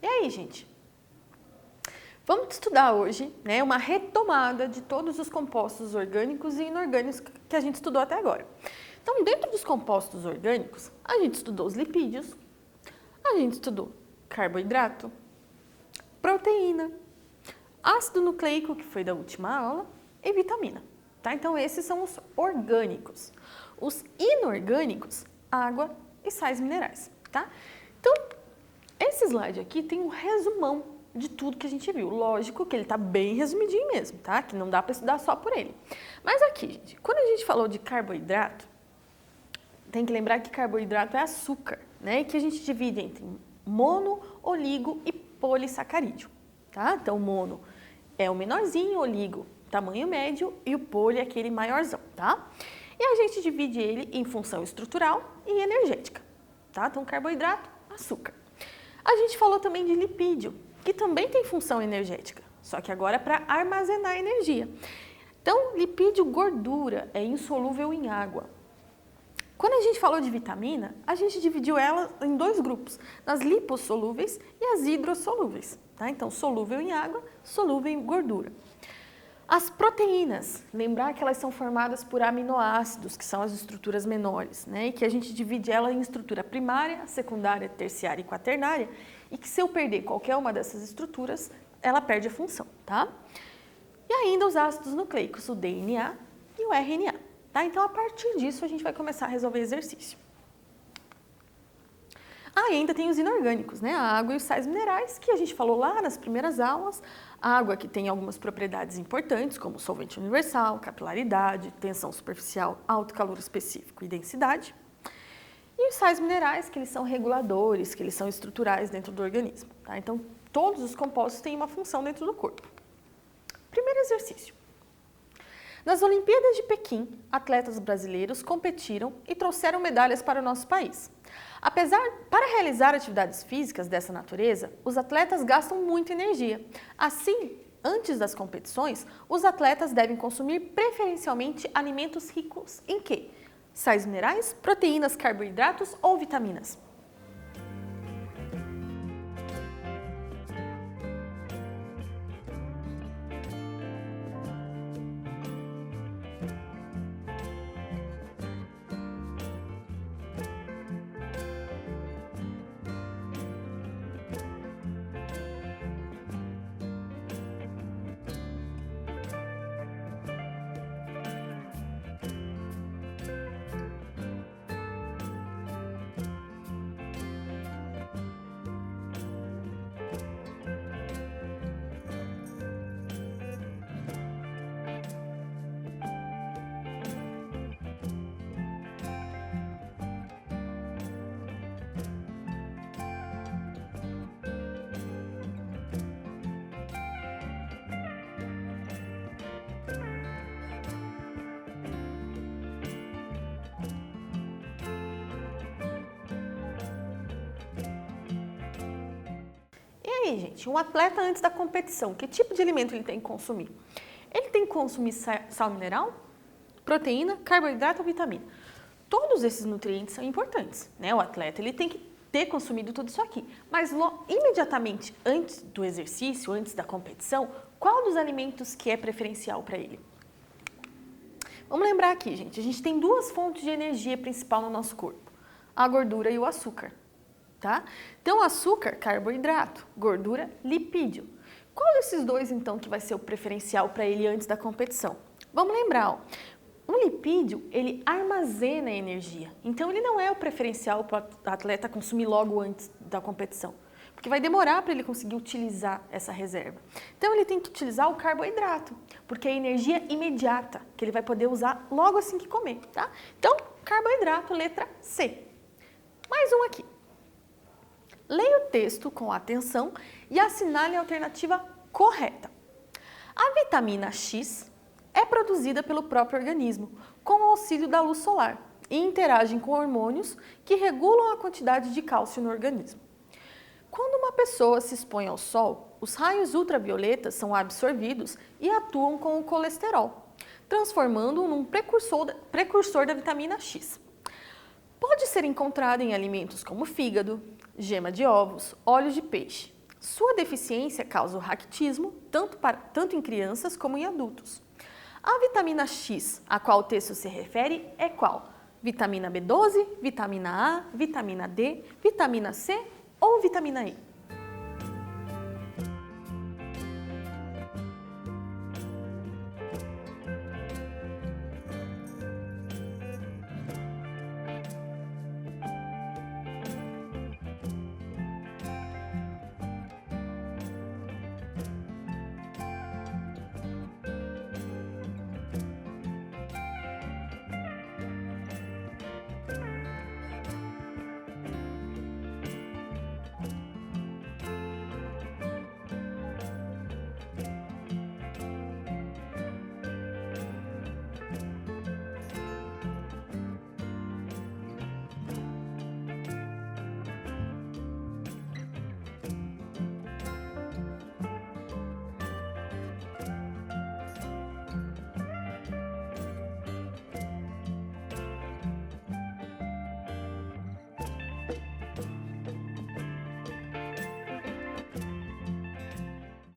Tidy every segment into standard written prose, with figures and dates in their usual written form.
E aí, gente? Vamos estudar hoje, né, uma retomada de todos os compostos orgânicos e inorgânicos que a gente estudou até agora. Então, dentro dos compostos orgânicos, a gente estudou os lipídios, a gente estudou carboidrato, proteína, ácido nucleico, que foi da última aula, e vitamina. Tá? Então, esses são os orgânicos. Os inorgânicos, água e sais minerais. Tá? Então, esse slide aqui tem um resumão de tudo que a gente viu. Lógico que ele está bem resumidinho mesmo, tá? Que não dá para estudar só por ele. Mas aqui, gente, quando a gente falou de carboidrato, tem que lembrar que carboidrato é açúcar, né? E que a gente divide entre mono, oligo e polissacarídeo, tá? Então, o mono é o menorzinho, o oligo, tamanho médio, e o poli é aquele maiorzão, tá? E a gente divide ele em função estrutural e energética, tá? Então, carboidrato, açúcar. A gente falou também de lipídio, que também tem função energética, só que agora é para armazenar energia. Então, lipídio, gordura, é insolúvel em água. Quando a gente falou de vitamina, a gente dividiu ela em dois grupos, nas lipossolúveis e as hidrossolúveis. Tá? Então, solúvel em água, solúvel em gordura. As proteínas, lembrar que elas são formadas por aminoácidos, que são as estruturas menores, né? E que a gente divide ela em estrutura primária, secundária, terciária e quaternária, e que se eu perder qualquer uma dessas estruturas, ela perde a função, tá? E ainda os ácidos nucleicos, o DNA e o RNA, tá? Então, a partir disso, a gente vai começar a resolver exercício. Ainda tem os inorgânicos, né? A água e os sais minerais, que a gente falou lá nas primeiras aulas. A água que tem algumas propriedades importantes, como solvente universal, capilaridade, tensão superficial, alto calor específico e densidade. E os sais minerais, que eles são reguladores, que eles são estruturais dentro do organismo. Tá? Então, todos os compostos têm uma função dentro do corpo. Primeiro exercício. Nas Olimpíadas de Pequim, atletas brasileiros competiram e trouxeram medalhas para o nosso país. Para realizar atividades físicas dessa natureza, os atletas gastam muita energia. Assim, antes das competições, os atletas devem consumir preferencialmente alimentos ricos em quê? Sais minerais, proteínas, carboidratos ou vitaminas? E aí, gente, um atleta antes da competição, que tipo de alimento ele tem que consumir? Ele tem que consumir sal mineral, proteína, carboidrato ou vitamina. Todos esses nutrientes são importantes, né? O atleta ele tem que ter consumido tudo isso aqui. Mas imediatamente antes do exercício, antes da competição, qual dos alimentos que é preferencial para ele? Vamos lembrar aqui, gente, a gente tem duas fontes de energia principal no nosso corpo, a gordura e o açúcar. Tá? Então, açúcar, carboidrato, gordura, lipídio. Qual desses dois, então, que vai ser o preferencial para ele antes da competição? Vamos lembrar, ó, o lipídio, ele armazena energia. Então, ele não é o preferencial para o atleta consumir logo antes da competição, porque vai demorar para ele conseguir utilizar essa reserva. Então, ele tem que utilizar o carboidrato, porque é energia imediata, que ele vai poder usar logo assim que comer, tá? Então, carboidrato, letra C. Mais um aqui. Leia o texto com atenção e assinale a alternativa correta. A vitamina X é produzida pelo próprio organismo, com o auxílio da luz solar, e interagem com hormônios que regulam a quantidade de cálcio no organismo. Quando uma pessoa se expõe ao sol, os raios ultravioletas são absorvidos e atuam com o colesterol, transformando-o num precursor da vitamina X. Pode ser encontrado em alimentos como fígado, gema de ovos, óleo de peixe. Sua deficiência causa o raquitismo, tanto em crianças como em adultos. A vitamina X, a qual o texto se refere, é qual? Vitamina B12, vitamina A, vitamina D, vitamina C ou vitamina E?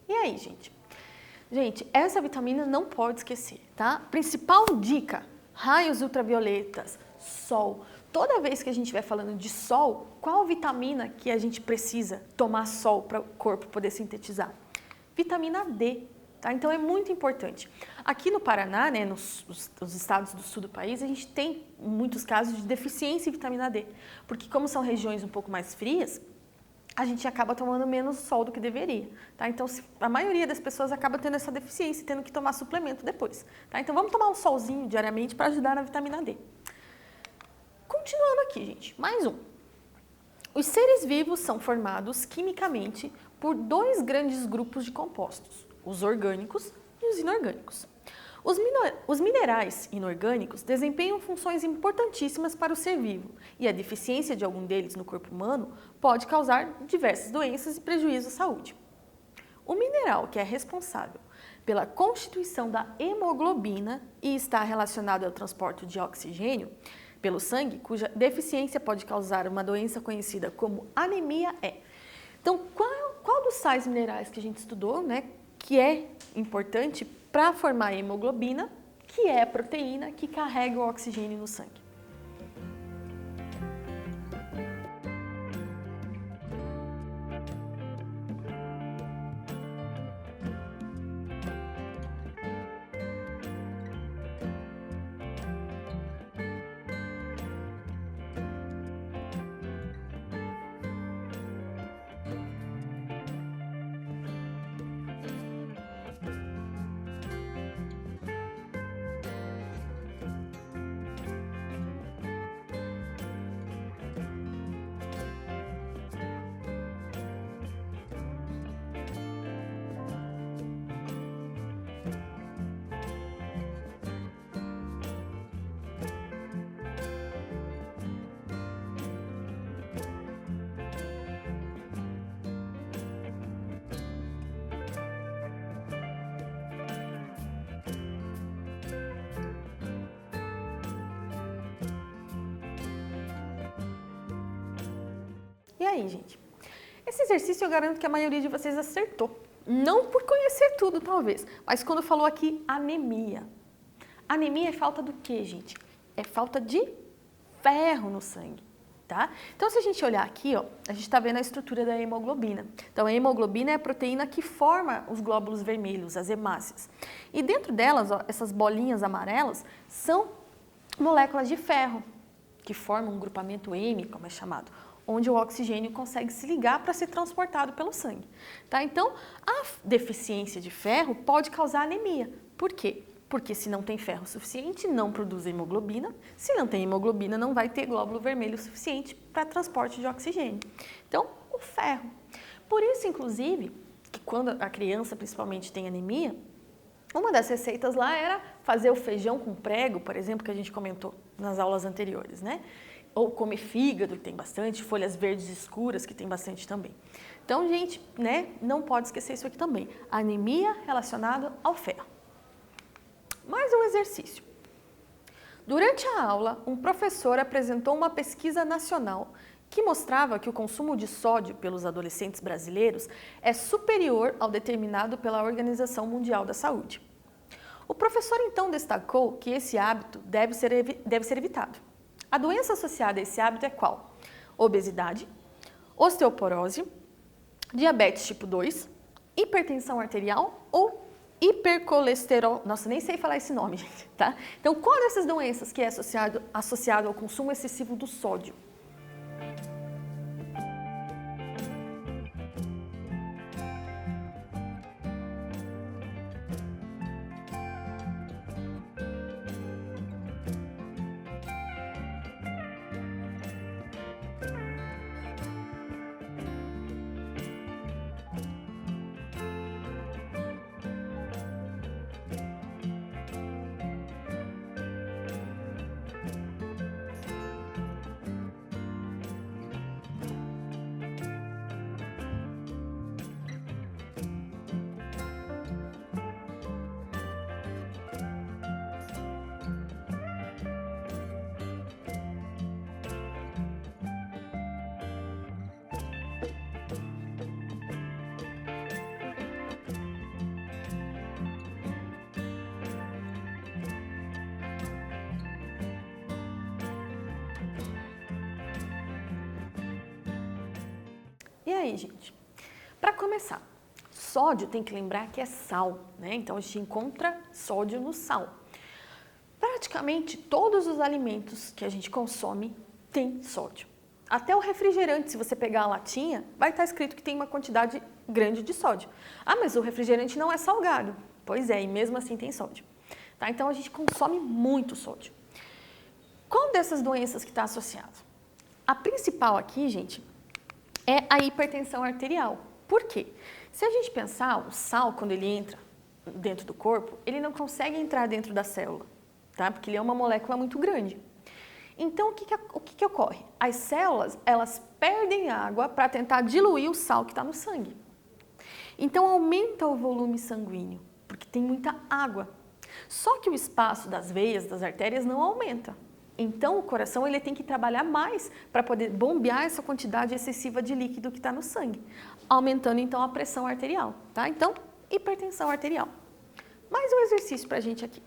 E aí, gente? Gente, essa vitamina não pode esquecer, tá? Principal dica, raios ultravioletas, sol. Toda vez que a gente vai falando de sol, qual vitamina que a gente precisa tomar sol para o corpo poder sintetizar? Vitamina D, tá? Então é muito importante. Aqui no Paraná, né, nos estados do sul do país, a gente tem muitos casos de deficiência em vitamina D, porque como são regiões um pouco mais frias, a gente acaba tomando menos sol do que deveria, tá? Então, a maioria das pessoas acaba tendo essa deficiência e tendo que tomar suplemento depois, tá? Então, vamos tomar um solzinho diariamente para ajudar na vitamina D. Continuando aqui, gente, mais um. Os seres vivos são formados quimicamente por dois grandes grupos de compostos, os orgânicos e os inorgânicos. Os minerais inorgânicos desempenham funções importantíssimas para o ser vivo e a deficiência de algum deles no corpo humano pode causar diversas doenças e prejuízo à saúde. O mineral que é responsável pela constituição da hemoglobina e está relacionado ao transporte de oxigênio pelo sangue, cuja deficiência pode causar uma doença conhecida como anemia é. Então, qual dos sais minerais que a gente estudou, né, que é importante para formar a hemoglobina, que é a proteína que carrega o oxigênio no sangue? E aí, gente? Esse exercício eu garanto que a maioria de vocês acertou. Não por conhecer tudo, talvez, mas quando falou aqui anemia. Anemia é falta do quê, gente? É falta de ferro no sangue, tá? Então, se a gente olhar aqui, ó, a gente está vendo a estrutura da hemoglobina. Então, a hemoglobina é a proteína que forma os glóbulos vermelhos, as hemácias. E dentro delas, ó, essas bolinhas amarelas são moléculas de ferro, que formam um grupamento M, como é chamado, onde o oxigênio consegue se ligar para ser transportado pelo sangue, tá? Então, a deficiência de ferro pode causar anemia. Por quê? Porque se não tem ferro suficiente, não produz hemoglobina. Se não tem hemoglobina, não vai ter glóbulo vermelho suficiente para transporte de oxigênio. Então, o ferro. Por isso, inclusive, que quando a criança principalmente tem anemia, uma das receitas lá era fazer o feijão com prego, por exemplo, que a gente comentou nas aulas anteriores, né? Ou comer fígado, que tem bastante, folhas verdes escuras, que tem bastante também. Então, gente, né, não pode esquecer isso aqui também. Anemia relacionada ao ferro. Mais um exercício. Durante a aula, um professor apresentou uma pesquisa nacional que mostrava que o consumo de sódio pelos adolescentes brasileiros é superior ao determinado pela Organização Mundial da Saúde. O professor então destacou que esse hábito deve ser evitado. A doença associada a esse hábito é qual? Obesidade, osteoporose, diabetes tipo 2, hipertensão arterial ou hipercolesterol. Nossa, nem sei falar esse nome, gente, tá? Então, qual dessas doenças que é associado ao consumo excessivo do sódio? E aí, gente? Para começar, sódio tem que lembrar que é sal, né? Então a gente encontra sódio no sal. Praticamente todos os alimentos que a gente consome têm sódio. Até o refrigerante, se você pegar a latinha, vai estar escrito que tem uma quantidade grande de sódio. Ah, mas o refrigerante não é salgado. Pois é, e mesmo assim tem sódio. Tá? Então a gente consome muito sódio. Qual dessas doenças que está associado? A principal aqui, gente, é a hipertensão arterial. Por quê? Se a gente pensar, o sal, quando ele entra dentro do corpo, ele não consegue entrar dentro da célula, tá? Porque ele é uma molécula muito grande. Então, o que ocorre? As células, elas perdem água para tentar diluir o sal que está no sangue. Então, aumenta o volume sanguíneo, porque tem muita água. Só que o espaço das veias, das artérias, não aumenta. Então, o coração ele tem que trabalhar mais para poder bombear essa quantidade excessiva de líquido que está no sangue, aumentando então a pressão arterial, tá? Então, hipertensão arterial. Mais um exercício para a gente aqui.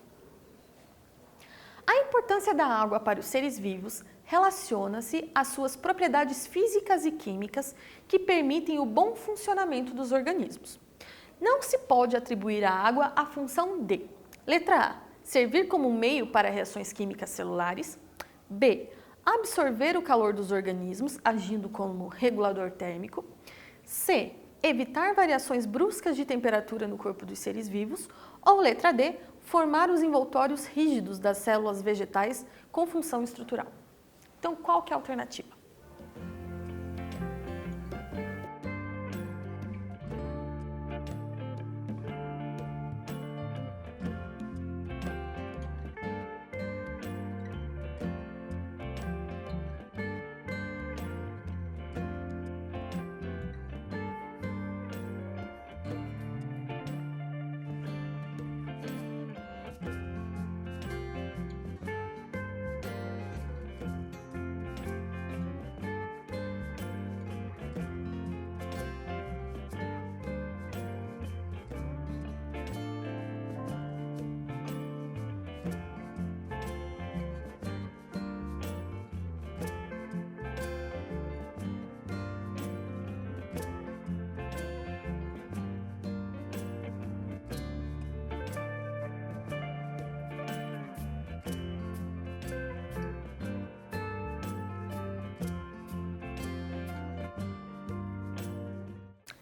A importância da água para os seres vivos relaciona-se às suas propriedades físicas e químicas que permitem o bom funcionamento dos organismos. Não se pode atribuir à água a função de: letra A, servir como meio para reações químicas celulares. B, absorver o calor dos organismos, agindo como regulador térmico. C, evitar variações bruscas de temperatura no corpo dos seres vivos. Ou letra D, formar os envoltórios rígidos das células vegetais com função estrutural. Então, qual que é a alternativa?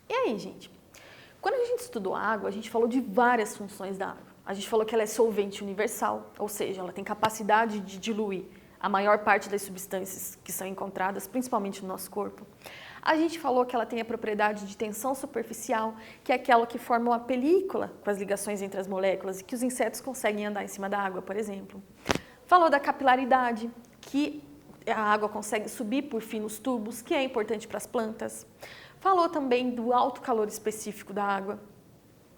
E aí, gente? Quando a gente estudou a água, a gente falou de várias funções da água. A gente falou que ela é solvente universal, ou seja, ela tem capacidade de diluir a maior parte das substâncias que são encontradas, principalmente no nosso corpo. A gente falou que ela tem a propriedade de tensão superficial, que é aquela que forma uma película com as ligações entre as moléculas e que os insetos conseguem andar em cima da água, por exemplo. Falou da capilaridade, que a água consegue subir por finos tubos, que é importante para as plantas. Falou também do alto calor específico da água.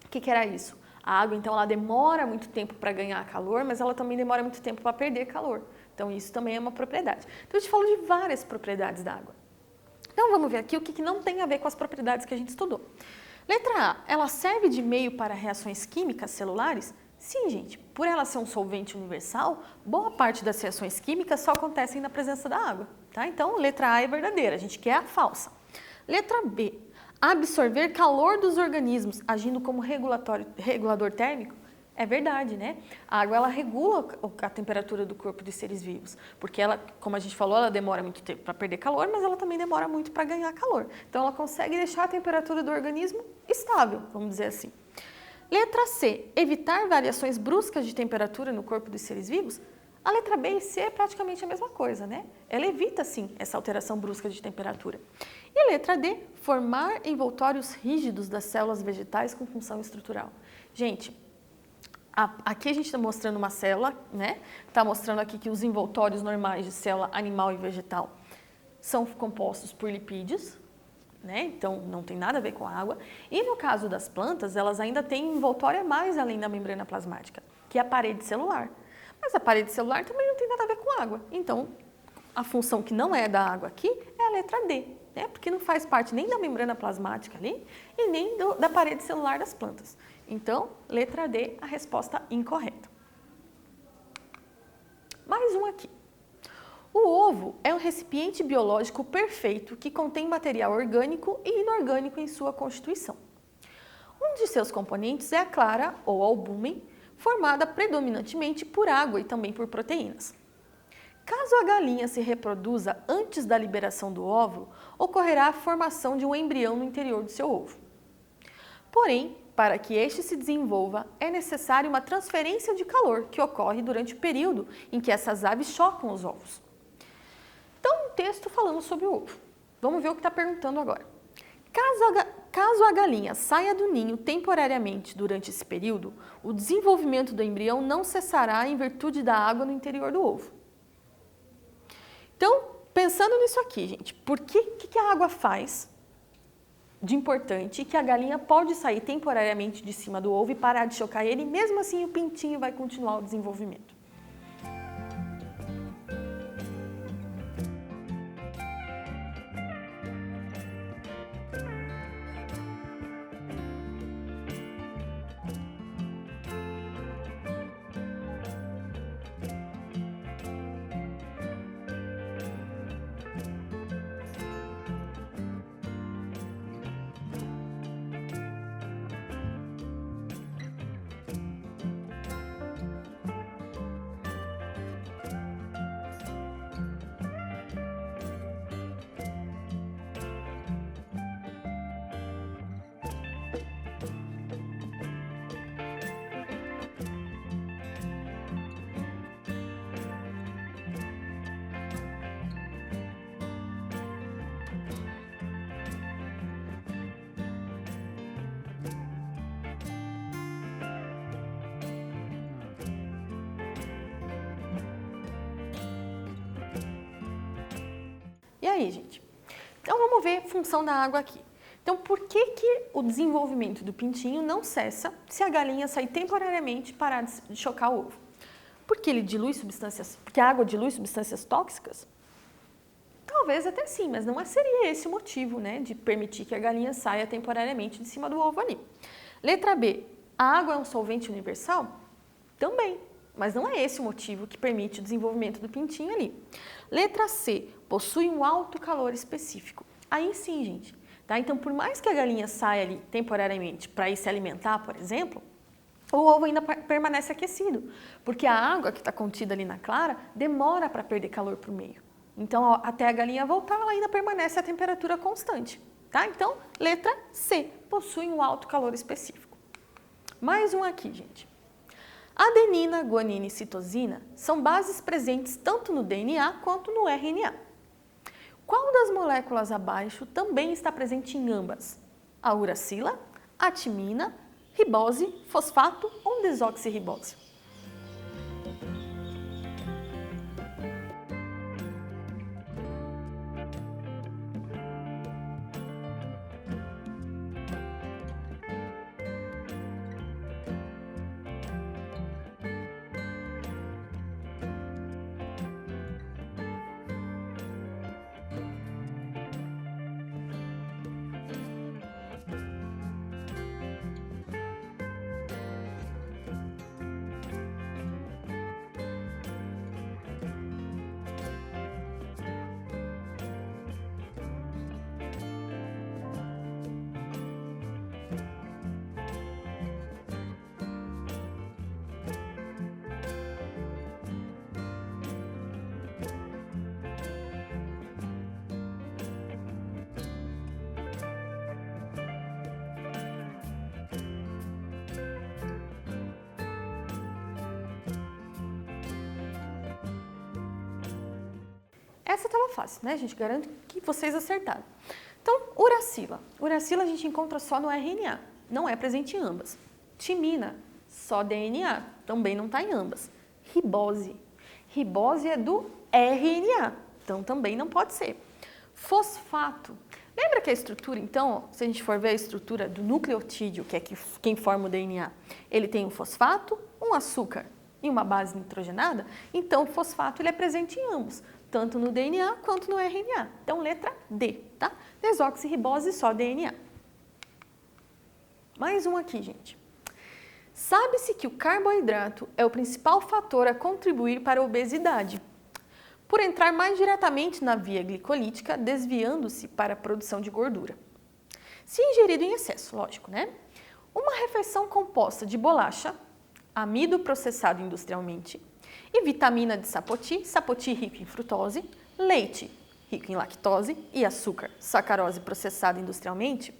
O que era isso? A água, então, ela demora muito tempo para ganhar calor, mas ela também demora muito tempo para perder calor. Então, isso também é uma propriedade. Então, a gente falou de várias propriedades da água. Então, vamos ver aqui o que não tem a ver com as propriedades que a gente estudou. Letra A, ela serve de meio para reações químicas celulares? Sim, gente. Por ela ser um solvente universal, boa parte das reações químicas só acontecem na presença da água. Tá? Então, letra A é verdadeira, a gente quer a falsa. Letra B, absorver calor dos organismos, agindo como regulador térmico? É verdade, né? A água, ela regula a temperatura do corpo dos seres vivos, porque ela, como a gente falou, ela demora muito tempo para perder calor, mas ela também demora muito para ganhar calor. Então, ela consegue deixar a temperatura do organismo estável, vamos dizer assim. Letra C, evitar variações bruscas de temperatura no corpo dos seres vivos? A letra B e C é praticamente a mesma coisa, né? Ela evita, sim, essa alteração brusca de temperatura. E a letra D, formar envoltórios rígidos das células vegetais com função estrutural. Gente, aqui a gente está mostrando uma célula, né? Está mostrando aqui que os envoltórios normais de célula animal e vegetal são compostos por lipídios, né? Então não tem nada a ver com a água. E no caso das plantas, elas ainda têm um envoltório a mais além da membrana plasmática, que é a parede celular. Mas a parede celular também não tem nada a ver com água. Então, a função que não é da água aqui é a letra D, né? Porque não faz parte nem da membrana plasmática ali e nem da parede celular das plantas. Então, letra D, a resposta incorreta. Mais um aqui. O ovo é um recipiente biológico perfeito que contém material orgânico e inorgânico em sua constituição. Um de seus componentes é a clara, ou albúmen, formada predominantemente por água e também por proteínas. Caso a galinha se reproduza antes da liberação do óvulo, ocorrerá a formação de um embrião no interior do seu ovo. Porém, para que este se desenvolva, é necessária uma transferência de calor que ocorre durante o período em que essas aves chocam os ovos. Então, um texto falando sobre o ovo. Vamos ver o que está perguntando agora. Caso a galinha saia do ninho temporariamente durante esse período, o desenvolvimento do embrião não cessará em virtude da água no interior do ovo. Então, pensando nisso aqui, gente, por que a água faz de importante que a galinha pode sair temporariamente de cima do ovo e parar de chocar ele, e mesmo assim o pintinho vai continuar o desenvolvimento? E aí, gente? Então, vamos ver a função da água aqui. Então, por que o desenvolvimento do pintinho não cessa se a galinha sair temporariamente e parar de chocar o ovo? Porque a água dilui substâncias tóxicas? Talvez até sim, mas não seria esse o motivo, né, de permitir que a galinha saia temporariamente de cima do ovo ali. Letra B, a água é um solvente universal? Também, mas não é esse o motivo que permite o desenvolvimento do pintinho ali. Letra C, possui um alto calor específico. Aí sim, gente. Tá? Então, por mais que a galinha saia ali temporariamente para ir se alimentar, por exemplo, o ovo ainda permanece aquecido, porque a água que está contida ali na clara demora para perder calor para o meio. Então, até a galinha voltar, ela ainda permanece a temperatura constante. Tá? Então, letra C, possui um alto calor específico. Mais um aqui, gente. Adenina, guanina e citosina são bases presentes tanto no DNA quanto no RNA. Qual das moléculas abaixo também está presente em ambas? A uracila, a timina, ribose, fosfato ou desoxirribose? Essa estava fácil, né, gente? Garanto que vocês acertaram. Então, uracila. Uracila a gente encontra só no RNA, não é presente em ambas. Timina, só DNA, também não está em ambas. Ribose. Ribose é do RNA, então também não pode ser. Fosfato. Lembra que a estrutura, então, se a gente for ver a estrutura do nucleotídeo, que é quem forma o DNA, ele tem um fosfato, um açúcar e uma base nitrogenada? Então, o fosfato ele é presente em ambos, tanto no DNA quanto no RNA. Então, letra D, tá? Desoxirribose, só DNA. Mais um aqui, gente. Sabe-se que o carboidrato é o principal fator a contribuir para a obesidade, por entrar mais diretamente na via glicolítica, desviando-se para a produção de gordura. Se ingerido em excesso, lógico, né? Uma refeição composta de bolacha, amido processado industrialmente, e vitamina de sapoti, sapoti rico em frutose, leite rico em lactose e açúcar, sacarose processada industrialmente,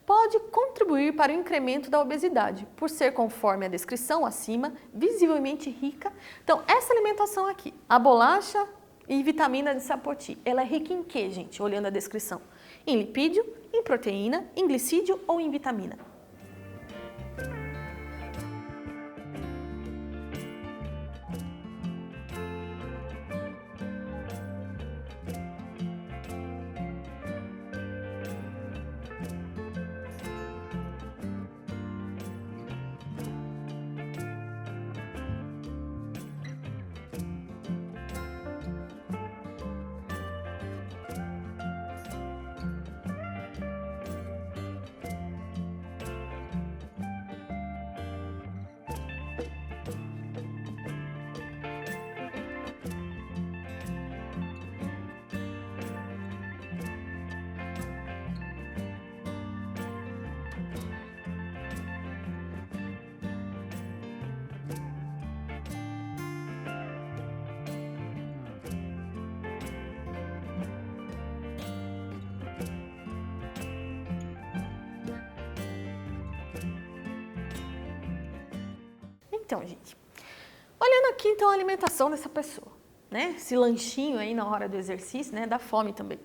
pode contribuir para o incremento da obesidade, por ser, conforme a descrição acima, visivelmente rica. Então, essa alimentação aqui, a bolacha e vitamina de sapoti, ela é rica em quê, gente? Olhando a descrição. Em lipídio, em proteína, em glicídio ou em vitamina? Então, gente, olhando aqui então a alimentação dessa pessoa, né? Esse lanchinho aí na hora do exercício, né? Dá fome também.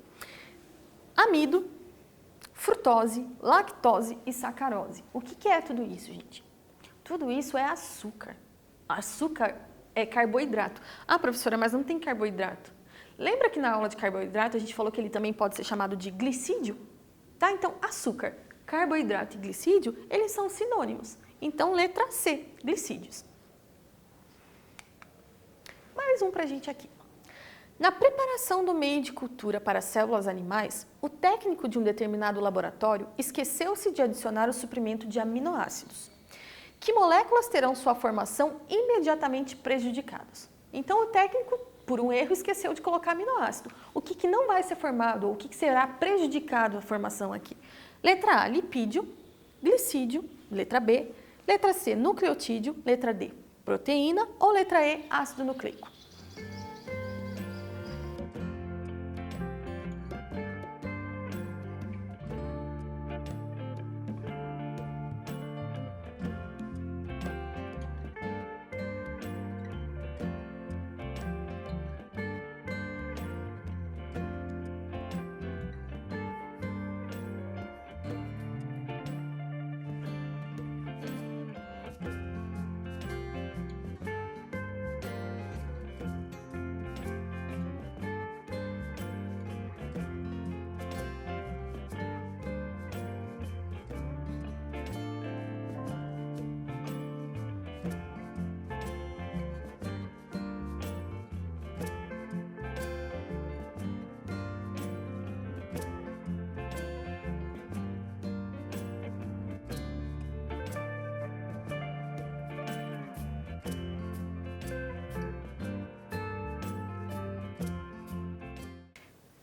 Amido, frutose, lactose e sacarose. O que é tudo isso, gente? Tudo isso é açúcar. Açúcar é carboidrato. Ah, professora, mas não tem carboidrato. Lembra que na aula de carboidrato a gente falou que ele também pode ser chamado de glicídio? Tá? Então, açúcar, carboidrato e glicídio, eles são sinônimos. Então, letra C, glicídios. Mais um pra gente aqui. Na preparação do meio de cultura para células animais, o técnico de um determinado laboratório esqueceu-se de adicionar o suprimento de aminoácidos. Que moléculas terão sua formação imediatamente prejudicadas? Então, o técnico, por um erro, esqueceu de colocar aminoácido. O que não vai ser formado, ou o que será prejudicado a formação aqui? Letra A, lipídio, glicídio, letra B, letra C, nucleotídeo, letra D, proteína ou letra E, ácido nucleico.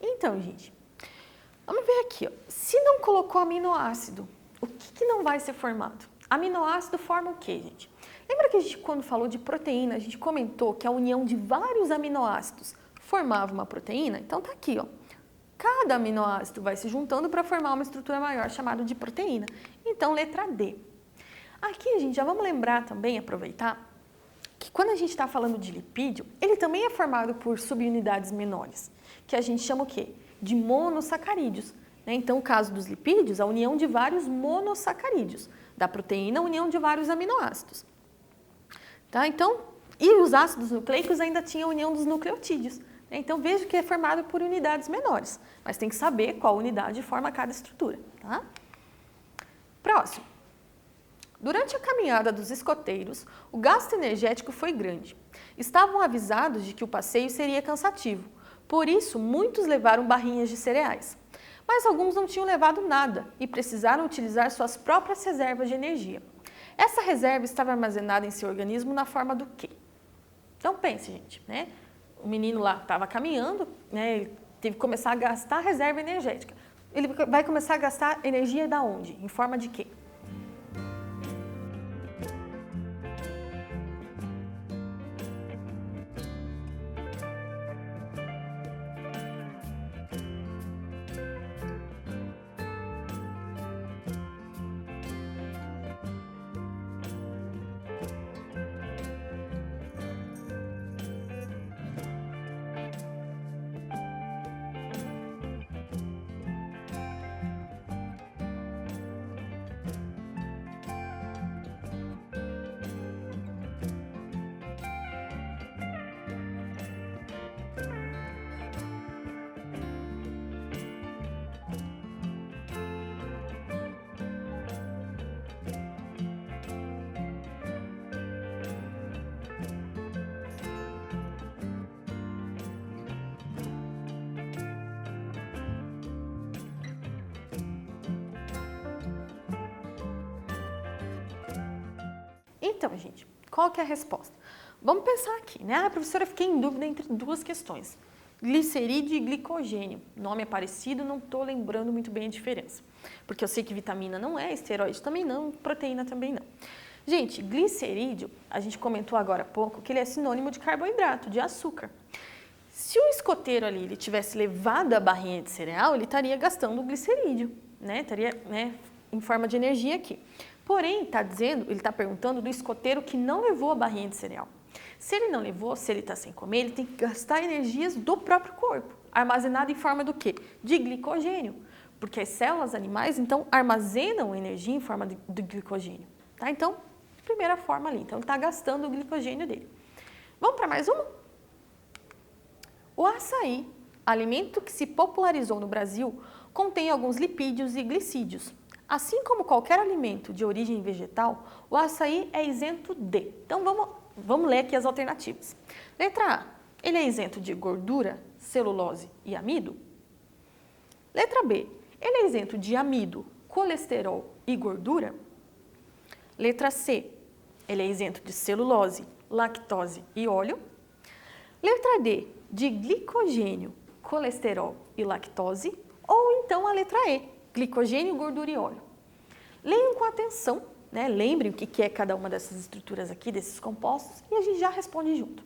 Então, gente, vamos ver aqui, ó. Se não colocou aminoácido, o que não vai ser formado? Aminoácido forma o quê, gente? Lembra que a gente, quando falou de proteína, a gente comentou que a união de vários aminoácidos formava uma proteína? Então, tá aqui, ó. Cada aminoácido vai se juntando para formar uma estrutura maior chamada de proteína. Então, letra D. Aqui, gente, já vamos lembrar também, aproveitar, que quando a gente está falando de lipídio, ele também é formado por subunidades menores, que a gente chama o quê? De monossacarídeos. Né? Então, o caso dos lipídios, a união de vários monossacarídeos. Da proteína, a união de vários aminoácidos. Tá? Então, e os ácidos nucleicos ainda tinham a união dos nucleotídeos. Né? Então, veja que é formado por unidades menores, mas tem que saber qual unidade forma cada estrutura. Tá? Próximo. Durante a caminhada dos escoteiros, o gasto energético foi grande. Estavam avisados de que o passeio seria cansativo, por isso muitos levaram barrinhas de cereais. Mas alguns não tinham levado nada e precisaram utilizar suas próprias reservas de energia. Essa reserva estava armazenada em seu organismo na forma do quê? Então pense, gente, né? O menino lá estava caminhando, né? Ele teve que começar a gastar a reserva energética. Ele vai começar a gastar energia da onde? Em forma de quê? Então, gente, qual que é a resposta? Vamos pensar aqui, né? A professora fiquei em dúvida entre duas questões. Glicerídeo e glicogênio. Nome é parecido, não estou lembrando muito bem a diferença. Porque eu sei que vitamina não é, esteroide também não, proteína também não. Gente, glicerídeo, a gente comentou agora há pouco que ele é sinônimo de carboidrato, de açúcar. Se o escoteiro ali ele tivesse levado a barrinha de cereal, ele estaria gastando o glicerídeo, né? Estaria, né, em forma de energia aqui. Porém, ele está perguntando do escoteiro que não levou a barrinha de cereal. Se ele não levou, se ele está sem comer, ele tem que gastar energias do próprio corpo, armazenado em forma do quê? De glicogênio, porque as células animais, então, armazenam energia em forma de glicogênio. Tá? Então, primeira forma ali, então ele está gastando o glicogênio dele. Vamos para mais uma? O açaí, alimento que se popularizou no Brasil, contém alguns lipídios e glicídios. Assim como qualquer alimento de origem vegetal, o açaí é isento de. Então, vamos ler aqui as alternativas. Letra A, ele é isento de gordura, celulose e amido. Letra B, ele é isento de amido, colesterol e gordura. Letra C, ele é isento de celulose, lactose e óleo. Letra D, de glicogênio, colesterol e lactose. Ou então a letra E, glicogênio, gordura e óleo. Leiam com atenção, né? Lembrem o que é cada uma dessas estruturas aqui, desses compostos, e a gente já responde junto.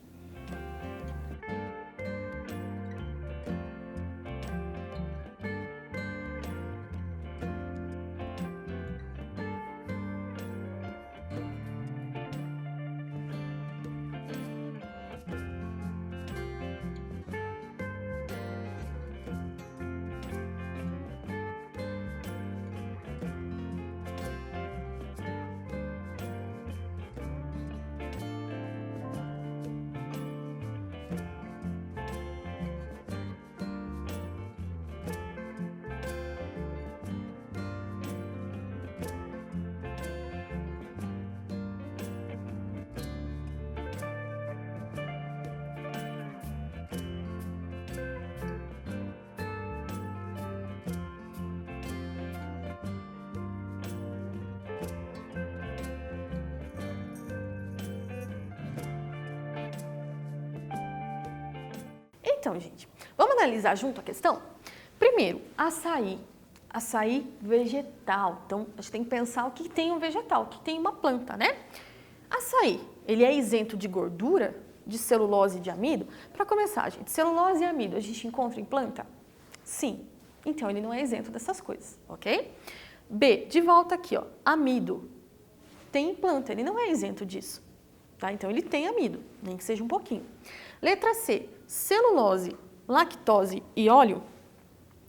Então, gente, vamos analisar junto a questão? Primeiro, açaí. Açaí vegetal. Então, a gente tem que pensar o que tem um vegetal, o que tem uma planta, né? Açaí, ele é isento de gordura, de celulose e de amido? Para começar, gente, celulose e amido a gente encontra em planta? Sim. Então, ele não é isento dessas coisas, ok? B, de volta aqui, ó, amido. Tem em planta, ele não é isento disso. tá? Então ele tem amido, nem que seja um pouquinho. Letra C, celulose, lactose e óleo.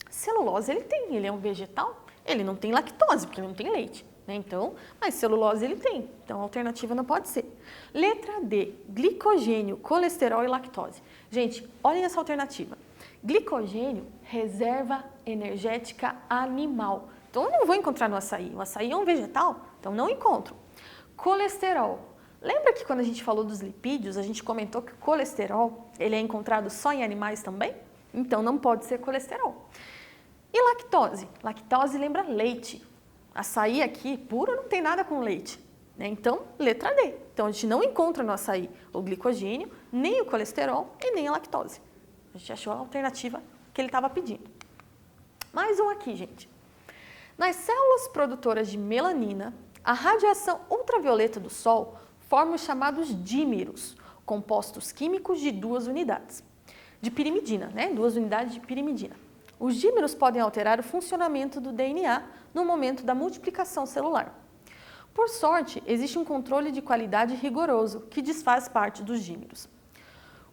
Celulose ele é um vegetal, ele não tem lactose, porque ele não tem leite, né? Então, mas celulose ele tem, então a alternativa não pode ser. Letra D, glicogênio, colesterol e lactose. Gente, olhem essa alternativa. Glicogênio, reserva energética animal. Então eu não vou encontrar no açaí, o açaí é um vegetal, então não encontro. Colesterol. Lembra que quando a gente falou dos lipídios, a gente comentou que o colesterol ele é encontrado só em animais também? Então não pode ser colesterol. E lactose? Lactose lembra leite. Açaí aqui puro não tem nada com leite, né? Então, letra D. Então a gente não encontra no açaí o glicogênio, nem o colesterol e nem a lactose. A gente achou a alternativa que ele estava pedindo. Mais um aqui, gente. Nas células produtoras de melanina, a radiação ultravioleta do Sol forma os chamados dímeros, compostos químicos de 2 unidades de pirimidina, né? 2 unidades de pirimidina. Os dímeros podem alterar o funcionamento do DNA no momento da multiplicação celular. Por sorte, existe um controle de qualidade rigoroso que desfaz parte dos dímeros.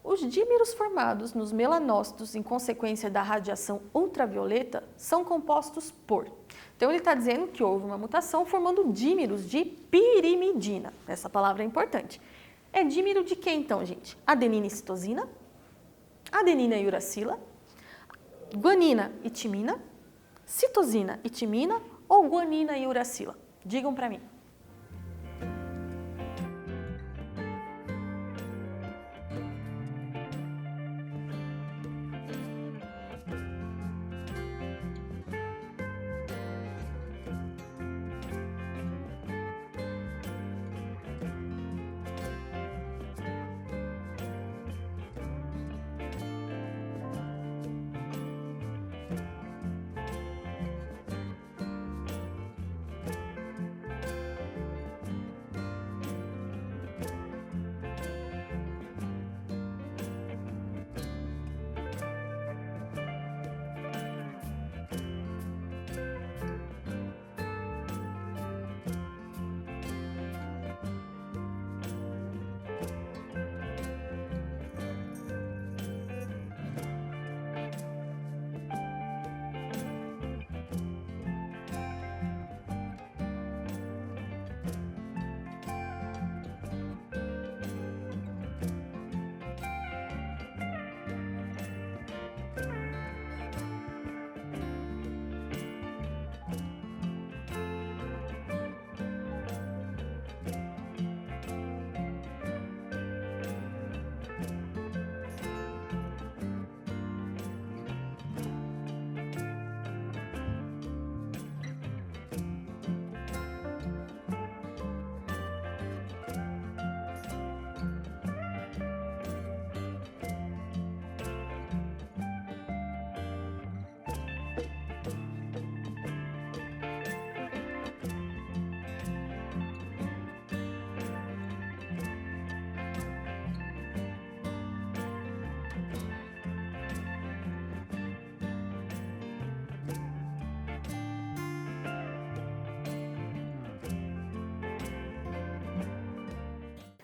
Os dímeros formados nos melanócitos em consequência da radiação ultravioleta são compostos por. Então ele está dizendo que houve uma mutação formando dímeros de pirimidina. Essa palavra é importante. É dímero de quê então, gente? Adenina e citosina, adenina e uracila, guanina e timina, citosina e timina ou guanina e uracila? Digam para mim.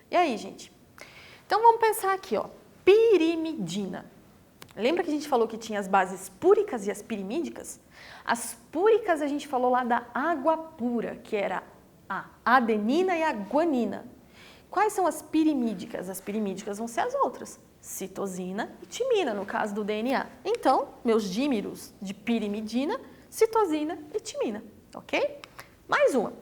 E aí, gente? Então vamos pensar aqui, ó. Pirimidina. Lembra que a gente falou que tinha as bases púricas e as pirimídicas? As púricas a gente falou lá da água pura, que era a adenina e a guanina. Quais são as pirimídicas? As pirimídicas vão ser as outras, citosina e timina, no caso do DNA. Então, meus dímeros de pirimidina, citosina e timina, ok? Mais uma.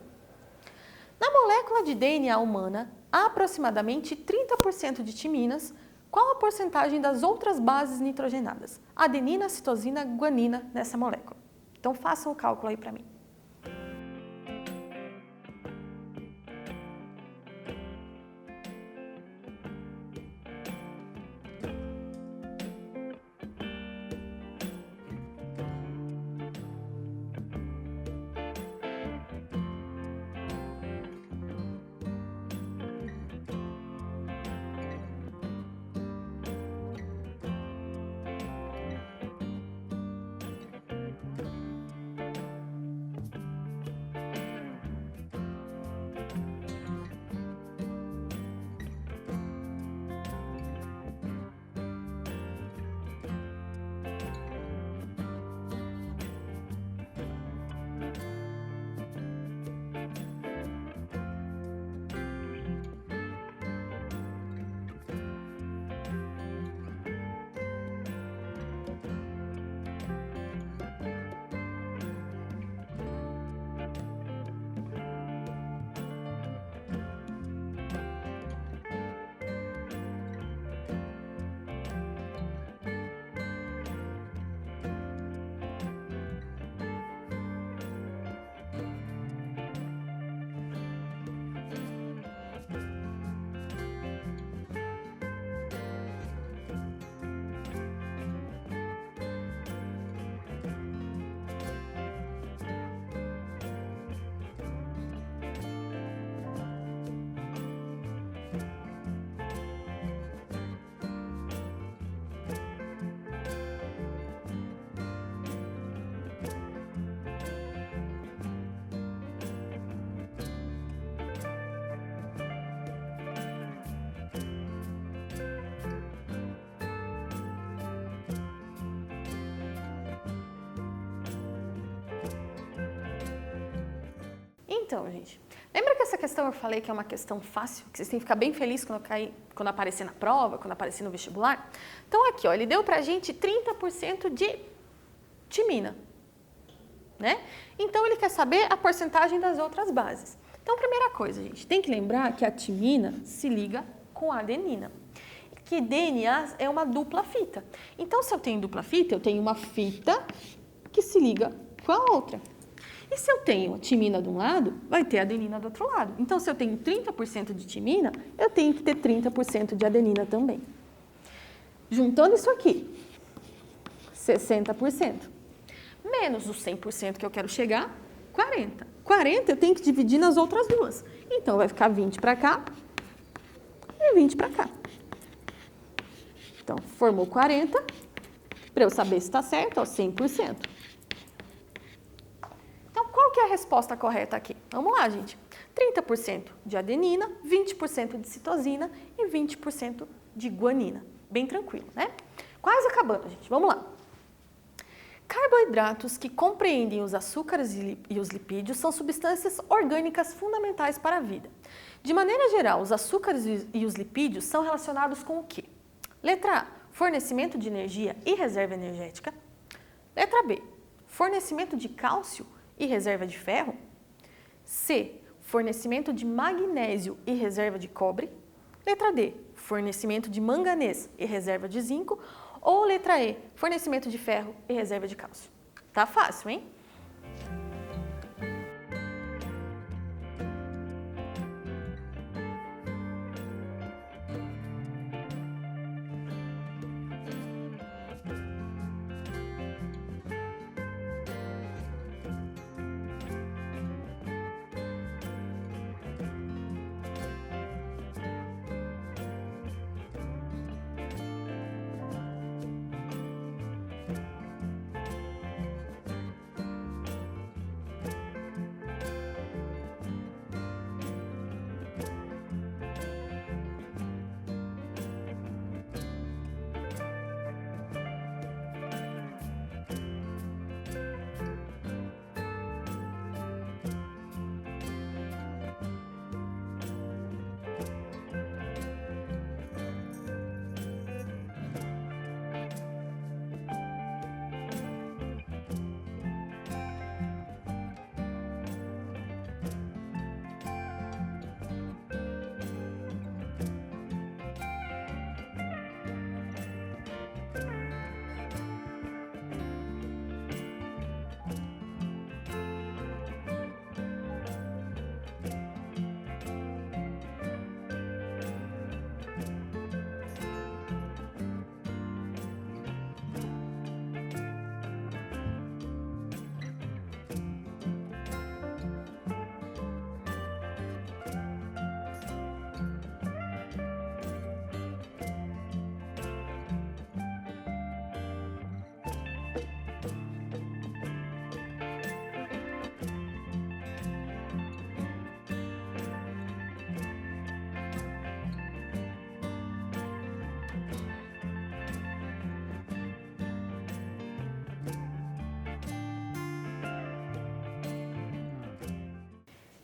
Na molécula de DNA humana, há aproximadamente 30% de timinas. Qual a porcentagem das outras bases nitrogenadas? Adenina, citosina, guanina nessa molécula. Então façam o cálculo aí para mim. Então, gente, lembra que essa questão eu falei que é uma questão fácil, que vocês têm que ficar bem felizes quando aparecer na prova, quando aparecer no vestibular? Então, aqui, ó, ele deu pra gente 30% de timina, né? Então, ele quer saber a porcentagem das outras bases. Então, primeira coisa, gente, tem que lembrar que a timina se liga com a adenina. Que DNA é uma dupla fita. Então, se eu tenho dupla fita, eu tenho uma fita que se liga com a outra. E se eu tenho a timina de um lado, vai ter a adenina do outro lado. Então, se eu tenho 30% de timina, eu tenho que ter 30% de adenina também. Juntando isso aqui, 60%. Menos os 100% que eu quero chegar, 40. 40 eu tenho que dividir nas outras duas. Então, vai ficar 20 para cá e 20 para cá. Então, formou 40, para eu saber se está certo, ó, 100%. Então, qual que é a resposta correta aqui? Vamos lá, gente. 30% de adenina, 20% de citosina e 20% de guanina. Bem tranquilo, né? Quase acabando, gente. Vamos lá. Carboidratos que compreendem os açúcares e os lipídios são substâncias orgânicas fundamentais para a vida. De maneira geral, os açúcares e os lipídios são relacionados com o quê? Letra A, fornecimento de energia e reserva energética. Letra B, fornecimento de cálcio e reserva de ferro. C, fornecimento de magnésio e reserva de cobre. Letra D, fornecimento de manganês e reserva de zinco. Ou letra E, fornecimento de ferro e reserva de cálcio. Tá fácil, hein?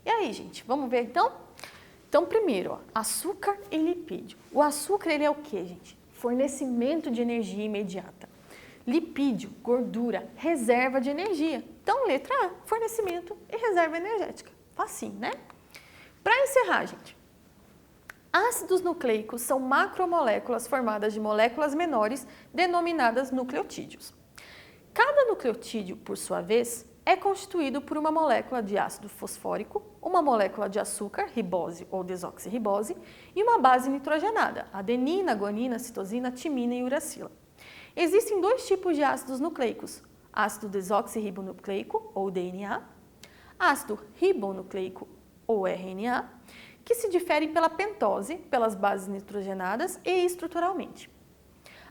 E aí, gente, vamos ver então? Então, primeiro, ó, açúcar e lipídio. O açúcar, ele é o quê, gente? Fornecimento de energia imediata. Lipídio, gordura, reserva de energia. Então, letra A, fornecimento e reserva energética. Facinho, né? Para encerrar, gente, ácidos nucleicos são macromoléculas formadas de moléculas menores denominadas nucleotídeos. Cada nucleotídeo, por sua vez, é constituído por uma molécula de ácido fosfórico, uma molécula de açúcar, ribose ou desoxirribose, e uma base nitrogenada, adenina, guanina, citosina, timina e uracila. Existem dois tipos de ácidos nucleicos, ácido desoxirribonucleico, ou DNA, ácido ribonucleico, ou RNA, que se diferem pela pentose, pelas bases nitrogenadas e estruturalmente.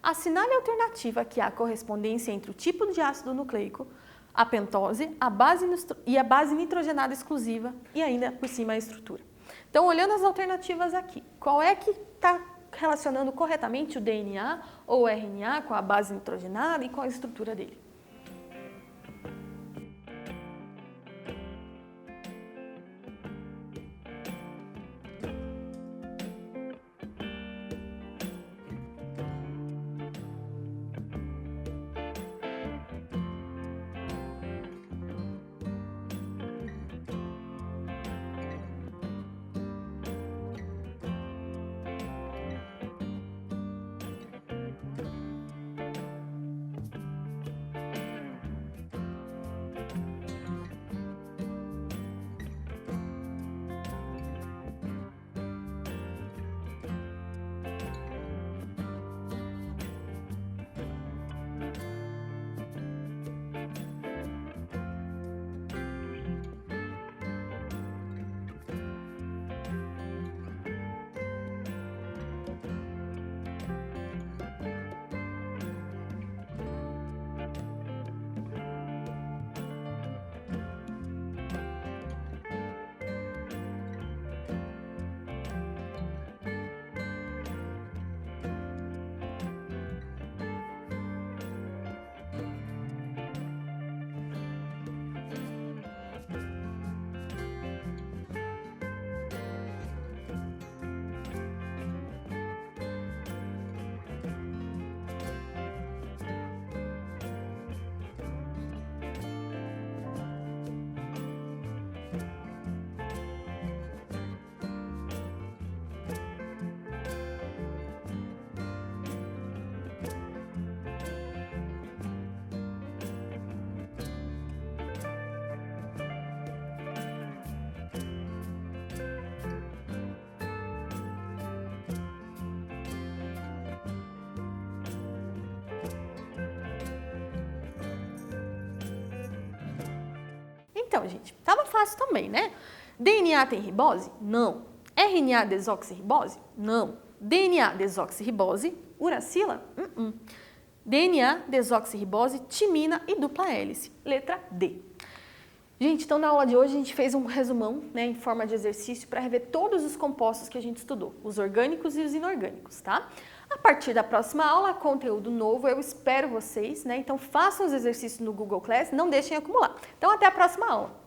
Assinale a alternativa que há correspondência entre o tipo de ácido nucleico, a pentose, a base nitrogenada exclusiva e ainda por cima a estrutura. Então, olhando as alternativas aqui, qual é que está relacionando corretamente o DNA ou o RNA com a base nitrogenada e com a estrutura dele? Então, gente, tava fácil também, né? DNA tem ribose? Não. RNA desoxirribose? Não. DNA desoxirribose, uracila? DNA desoxirribose, timina e dupla hélice. Letra D. Gente, então na aula de hoje a gente fez um resumão, né, em forma de exercício para rever todos os compostos que a gente estudou, os orgânicos e os inorgânicos, tá? A partir da próxima aula, conteúdo novo, eu espero vocês, né? Então façam os exercícios no Google Class, não deixem acumular. Então até a próxima aula.